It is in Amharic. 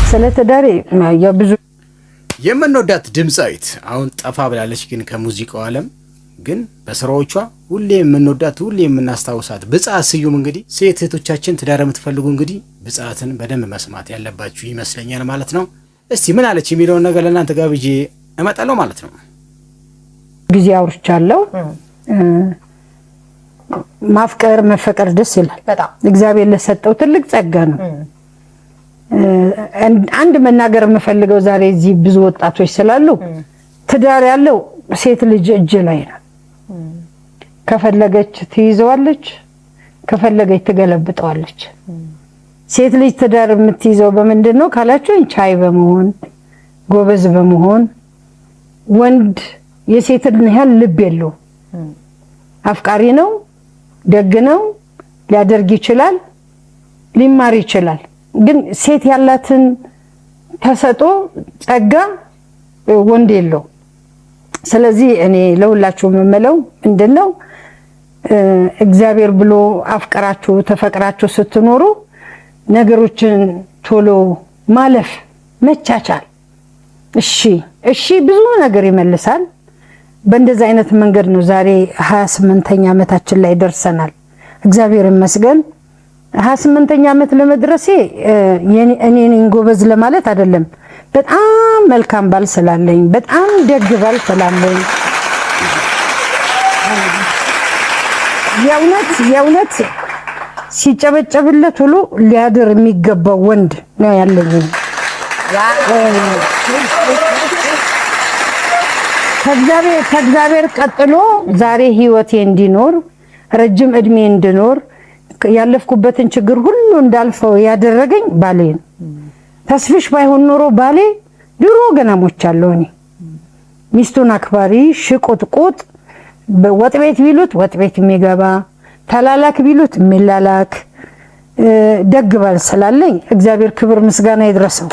ስለተዳሪ ብዙ የምንወዳት ድምጻዊት አሁን ጠፋ ብላለች፣ ግን ከሙዚቃው ዓለም ግን በስራዎቿ ሁሌ የምንወዳት ሁሌ የምናስታውሳት ብጻት ስዩም። እንግዲህ ሴት እህቶቻችን ትዳር የምትፈልጉ እንግዲህ ብጻትን በደንብ መስማት ያለባችሁ ይመስለኛል ማለት ነው። እስቲ ምን አለች የሚለውን ነገር ለእናንተ ጋብዤ እመጣለሁ ማለት ነው። ጊዜ አውርቻለሁ። ማፍቀር መፈቀር ደስ ይላል በጣም እግዚአብሔር ለሰጠው ትልቅ ጸጋ ነው። አንድ መናገር የምፈልገው ዛሬ እዚህ ብዙ ወጣቶች ስላሉ ትዳር ያለው ሴት ልጅ እጅ ላይ ነው። ከፈለገች ትይዘዋለች፣ ከፈለገች ትገለብጠዋለች። ሴት ልጅ ትዳር የምትይዘው በምንድነው ካላችሁ ቻይ በመሆን ጎበዝ በመሆን ወንድ የሴትን ያህል ልብ የለው አፍቃሪ ነው፣ ደግ ነው፣ ሊያደርግ ይችላል፣ ሊማር ይችላል። ግን ሴት ያላትን ተሰጦ ጸጋ ወንድ የለው። ስለዚህ እኔ ለሁላችሁ የምመለው ምንድነው እግዚአብሔር ብሎ አፍቀራችሁ ተፈቅራችሁ ስትኖሩ ነገሮችን ቶሎ ማለፍ መቻቻል፣ እሺ ብዙ ነገር ይመልሳል። በእንደዚህ አይነት መንገድ ነው ዛሬ 28ኛ ዓመታችን ላይ ደርሰናል። እግዚአብሔር ይመስገን። 28ኛ ዓመት ለመድረሴ እኔ ነኝ ጎበዝ ለማለት አይደለም። በጣም መልካም ባል ስላለኝ፣ በጣም ደግ ባል ስላለኝ፣ የእውነት ሲጨበጨብለት ሁሉ ሊያድር የሚገባው ወንድ ነው ያለኝ። ከእግዚአብሔር ቀጥሎ ዛሬ ህይወቴ እንዲኖር ረጅም እድሜ እንድኖር ያለፍኩበትን ችግር ሁሉ እንዳልፈው ያደረገኝ ባሌ ነው። ተስፍሽ ባይሆን ኖሮ ባሌ ድሮ ገና ሞቻለሁ። እኔ ሚስቱን አክባሪ ሽቁጥቁጥ፣ ወጥ ቤት ቢሉት ወጥ ቤት የሚገባ ተላላክ ቢሉት የሚላላክ ደግ ባል ስላለኝ እግዚአብሔር ክብር ምስጋና ይድረሰው።